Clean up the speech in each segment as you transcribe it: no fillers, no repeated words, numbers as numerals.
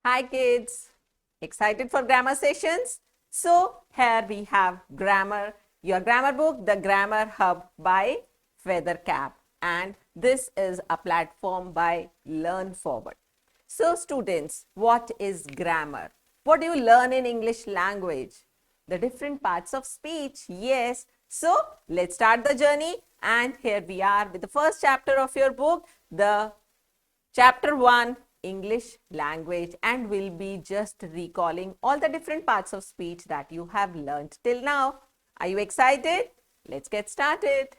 Hi kids, excited for grammar sessions? So here we have grammar, your grammar book, the Grammar Hub by Feathercap, and this is a platform by Learn Forward. So students, what is grammar? What do you learn in English language? The different parts of speech, yes. So let's start the journey, and here we are with the first chapter of your book, the Chapter 1, English language, and we'll be just recalling all the different parts of speech that you have learned till now. Are you excited? Let's get started.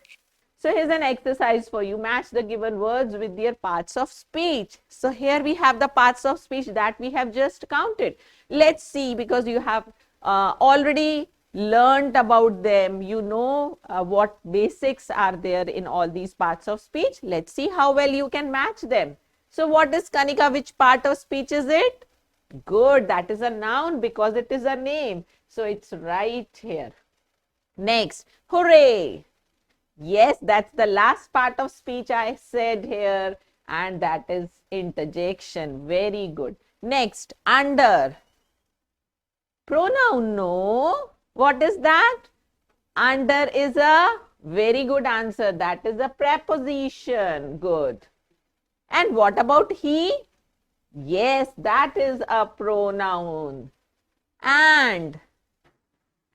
So here's an exercise for you. Match the given words with their parts of speech. So here we have the parts of speech that we have just counted. Let's see, because you have already learned about them. You know what basics are there in all these parts of speech. Let's see how well you can match them. So what is Kanika? Which part of speech is it? Good. That is a noun because it is a name. So it's right here. Next, hooray. Yes, that's the last part of speech I said here, and that is interjection. Very good. Next, under. Pronoun, no. What is that? Under is a very good answer. That is a preposition. Good. And what about he? Yes, that is a pronoun. And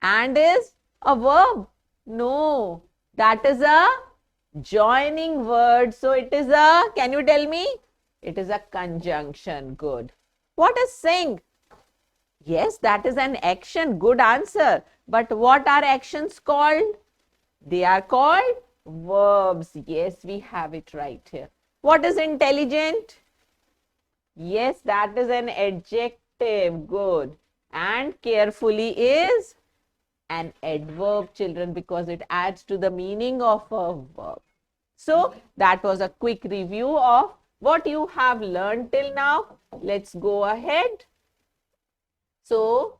is a verb? No, that is a joining word. So it is a, can you tell me? It is a conjunction. Good. What is sing? Yes, that is an action. Good answer. But what are actions called? They are called verbs. Yes, we have it right here. What is intelligent? Yes, that is an adjective. Good. And carefully is an adverb, children, because it adds to the meaning of a verb. So that was a quick review of what you have learned till now. Let's go ahead. So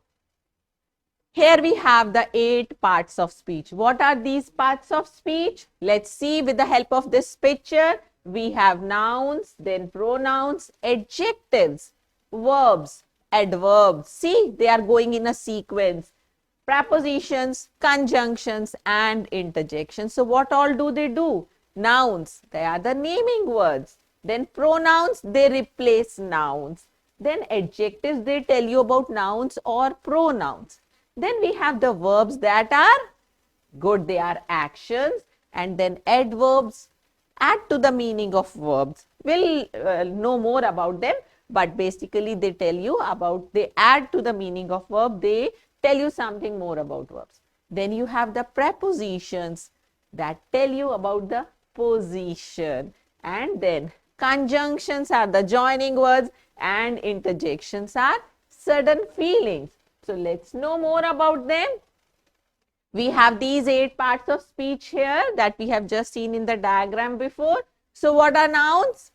here we have the 8 parts of speech. What are these parts of speech? Let's see with the help of this picture. We have nouns, then pronouns, adjectives, verbs, adverbs. See, they are going in a sequence. Prepositions, conjunctions, and interjections. So what all do they do? Nouns, they are the naming words. Then pronouns, they replace nouns. Then adjectives, they tell you about nouns or pronouns. Then we have the verbs that are good, they are actions. And then adverbs add to the meaning of verbs. We'll know more about them, but basically they tell you about, they add to the meaning of verb, they tell you something more about verbs. Then you have the prepositions that tell you about the position. And then conjunctions are the joining words, and interjections are sudden feelings. So let's know more about them. We have these 8 parts of speech here that we have just seen in the diagram before. So what are nouns?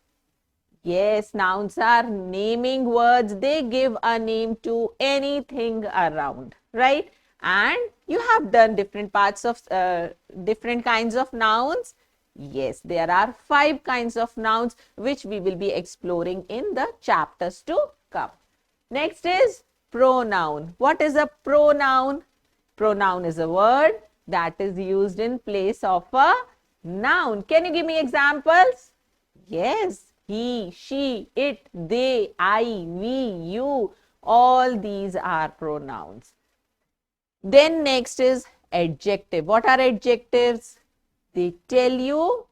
Yes, nouns are naming words. They give a name to anything around, right? And you have done different parts of different kinds of nouns. Yes, there are 5 kinds of nouns which we will be exploring in the chapters to come. Next is pronoun. What is a pronoun? Pronoun is a word that is used in place of a noun. Can you give me examples? Yes, he, she, it, they, I, we, you, all these are pronouns. Then next is adjective. What are adjectives? They tell you,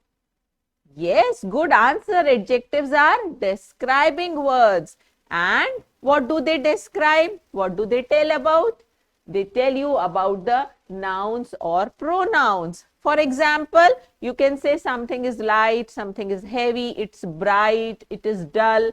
yes, good answer. Adjectives are describing words. And what do they describe? What do they tell about? They tell you about the nouns or pronouns. For example, you can say something is light, something is heavy, it's bright, it is dull,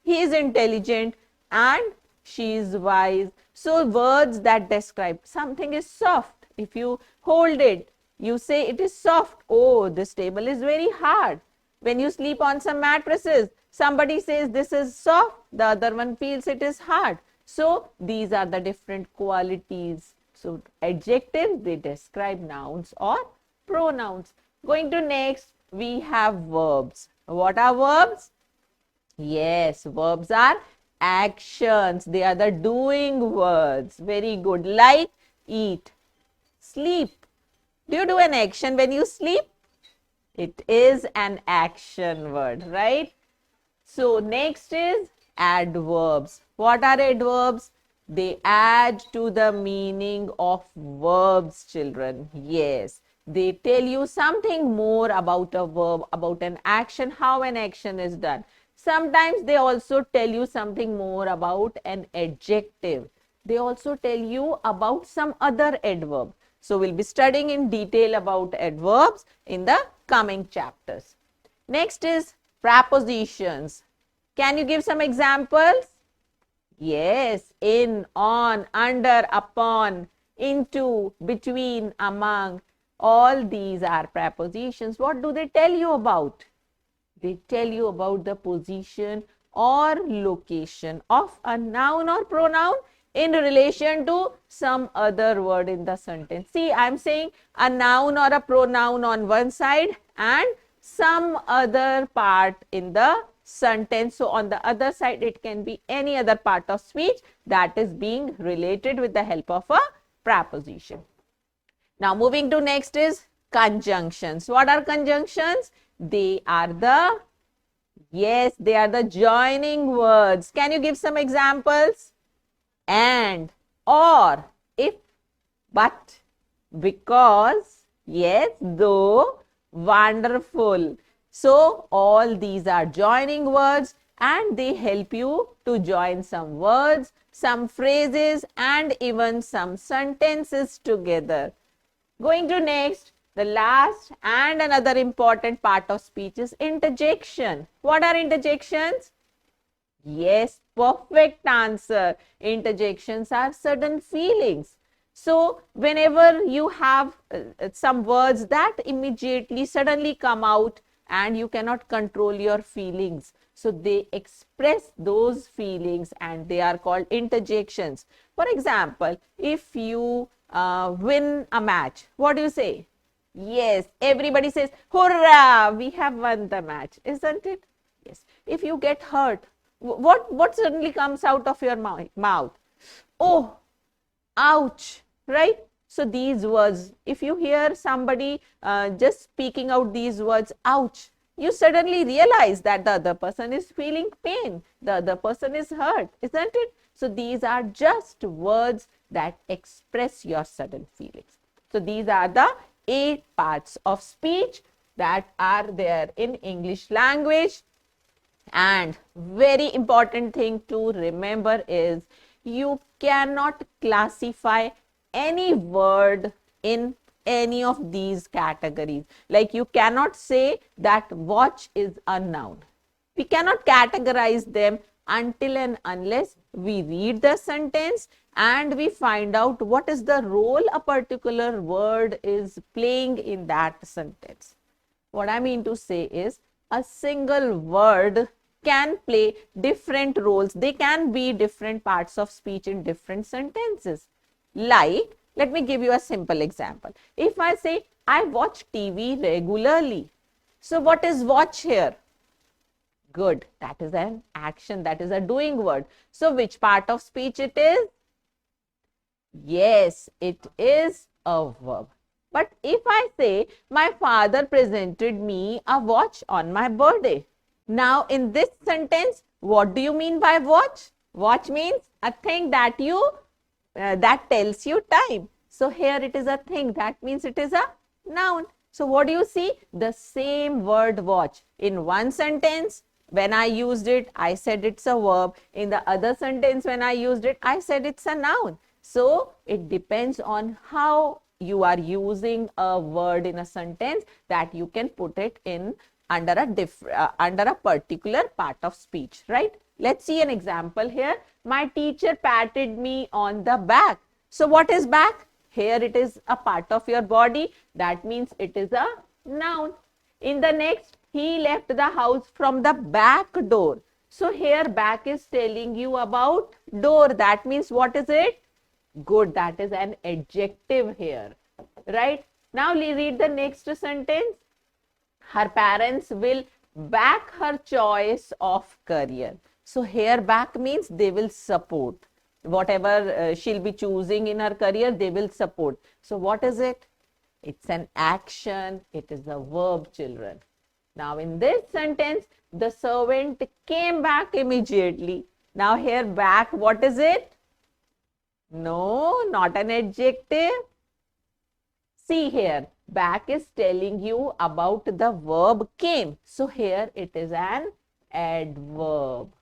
he is intelligent, and she is wise. So words that describe something is soft. If you hold it, you say it is soft. Oh, this table is very hard. When you sleep on some mattresses, somebody says this is soft, the other one feels it is hard. So these are the different qualities. So adjectives, they describe nouns or pronouns. Going to next, we have verbs. What are verbs? Yes, verbs are actions. They are the doing words. Very good. Like eat, sleep. Do you do an action when you sleep? It is an action word, right? So next is adverbs. What are adverbs? They add to the meaning of verbs, children. Yes, they tell you something more about a verb, about an action, how an action is done. Sometimes they also tell you something more about an adjective. They also tell you about some other adverb. So we'll be studying in detail about adverbs in the coming chapters. Next is prepositions. Can you give some examples? Yes, in, on, under, upon, into, between, among. All these are prepositions. What do they tell you about? They tell you about the position or location of a noun or pronoun in relation to some other word in the sentence. See, I'm saying a noun or a pronoun on one side and some other part in the sentence. So on the other side, it can be any other part of speech that is being related with the help of a preposition. Now moving to next is conjunctions. What are conjunctions? They are the, yes, they are the joining words. Can you give some examples? And, or, if, but, because, yes, though, wonderful. So all these are joining words and they help you to join some words, some phrases and even some sentences together. Going to next, the last and another important part of speech is interjection. What are interjections? Yes, perfect answer. Interjections are sudden feelings. So, whenever you have some words that immediately suddenly come out and you cannot control your feelings. So, they express those feelings and they are called interjections. For example, if you win a match, what do you say? Yes, everybody says, hurrah, we have won the match, isn't it? Yes. If you get hurt, what suddenly comes out of your mouth? Oh, ouch, right? So these words, if you hear somebody just speaking out these words, ouch, you suddenly realize that the other person is feeling pain, the other person is hurt, isn't it? So these are just words that express your sudden feelings. So these are the 8 parts of speech that are there in English language. And very important thing to remember is you cannot classify any word in any of these categories. Like you cannot say that watch is a noun. We cannot categorize them until and unless we read the sentence and we find out what is the role a particular word is playing in that sentence. What I mean to say is a single word can play different roles. They can be different parts of speech in different sentences. Like, let me give you a simple example. If I say, I watch TV regularly. So what is watch here? Good. That is an action. That is a doing word. So which part of speech it is? Yes, it is a verb. But if I say, my father presented me a watch on my birthday. Now, in this sentence, what do you mean by watch? Watch means a thing that that tells you time. So here it is a thing. That means it is a noun. So what do you see? The same word watch. In one sentence, when I used it, I said it's a verb. In the other sentence, when I used it, I said it's a noun. So it depends on how you are using a word in a sentence that you can put it in under a particular part of speech, right? Let's see an example here. My teacher patted me on the back. So what is back? Here it is a part of your body. That means it is a noun. In the next, he left the house from the back door. So here back is telling you about door. That means what is it? Good. That is an adjective here, right? Now read the next sentence. Her parents will back her choice of career. So here back means they will support. Whatever she'll be choosing in her career, they will support. So what is it? It's an action. It is a verb, children. Now in this sentence, the servant came back immediately. Now here back, what is it? No, not an adjective. See here, back is telling you about the verb came. So here it is an adverb.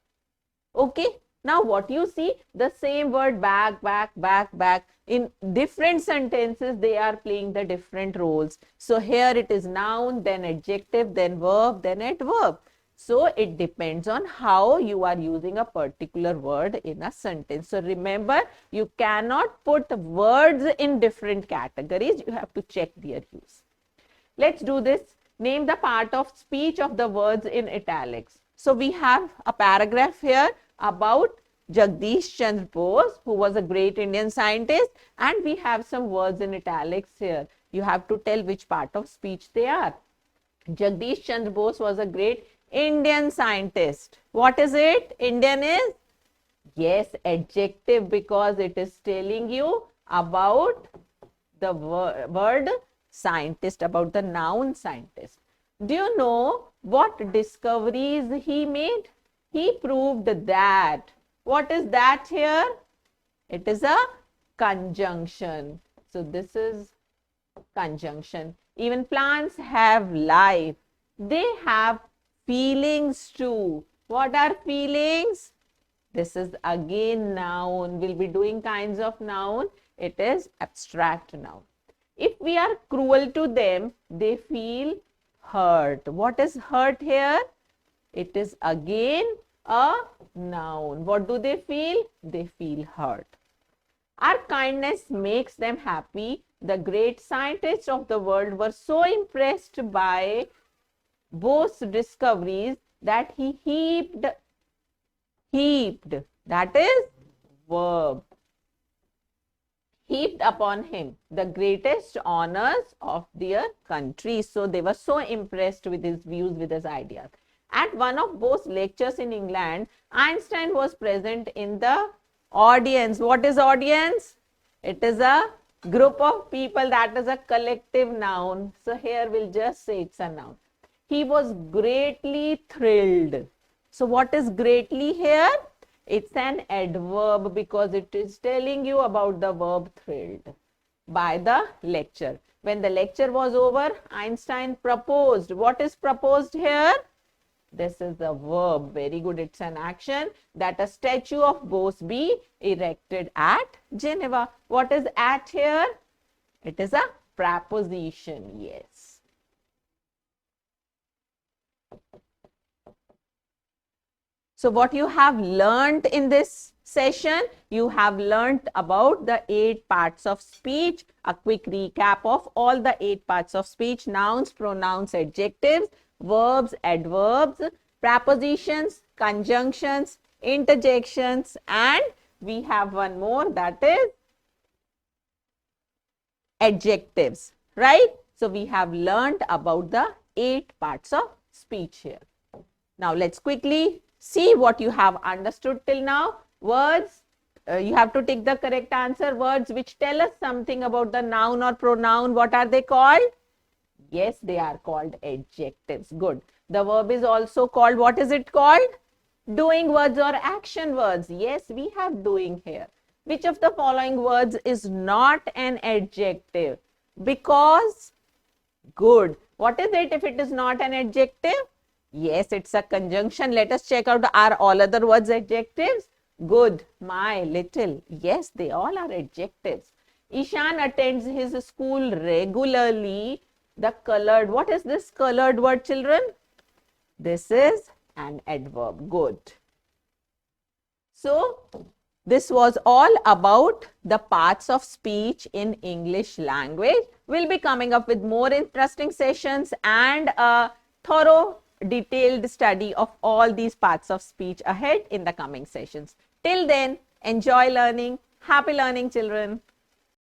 Okay. Now what you see, the same word back, back, back, back. In different sentences, they are playing the different roles. So here it is noun, then adjective, then verb, then adverb. So it depends on how you are using a particular word in a sentence. So remember, you cannot put words in different categories. You have to check their use. Let's do this. Name the part of speech of the words in italics. So we have a paragraph here about Jagdish Chandra Bose, who was a great Indian scientist, and we have some words in italics here. You have to tell which part of speech they are. Jagdish Chandra Bose was a great Indian scientist. What is it? Indian is? Yes, adjective, because it is telling you about the word scientist, about the noun scientist. Do you know what discoveries he made? He proved that. What is that here? It is a conjunction. So this is conjunction. Even plants have life. They have feelings too. What are feelings? This is again noun. We'll be doing kinds of noun. It is abstract noun. If we are cruel to them, they feel hurt. What is hurt here? It is again a noun. What do they feel? They feel hurt. Our kindness makes them happy. The great scientists of the world were so impressed by Bose's discoveries that he heaped, that is verb, heaped upon him the greatest honors of their country. So they were so impressed with his views, with his ideas. At one of Bose's lectures in England, Einstein was present in the audience. What is audience? It is a group of people, that is a collective noun. So here we'll just say it's a noun. He was greatly thrilled. So what is greatly here? It's an adverb, because it is telling you about the verb thrilled by the lecture. When the lecture was over, Einstein proposed. What is proposed here? This is the verb. Very good. It's an action, that a statue of Bose be erected at Geneva. What is at here? It is a preposition. Yes. So what you have learnt in this session, you have learnt about the 8 parts of speech. A quick recap of all the 8 parts of speech: nouns, pronouns, adjectives, verbs, adverbs, prepositions, conjunctions, interjections, and we have one more, that is adjectives, right? So we have learned about the 8 parts of speech here. Now let's quickly see what you have understood till now. Words, you have to take the correct answer. Words which tell us something about the noun or pronoun, what are they called? Yes, they are called adjectives. Good. The verb is also called, what is it called? Doing words or action words. Yes, we have doing here. Which of the following words is not an adjective? Because, good. What is it if it is not an adjective? Yes, it's a conjunction. Let us check out, are all other words adjectives? Good, my, little. Yes, they all are adjectives. Ishan attends his school regularly. The colored, what is this colored word, children? This is an adverb. Good. So, this was all about the parts of speech in English language. We'll be coming up with more interesting sessions and a thorough, detailed study of all these parts of speech ahead in the coming sessions. Till then, enjoy learning. Happy learning, children.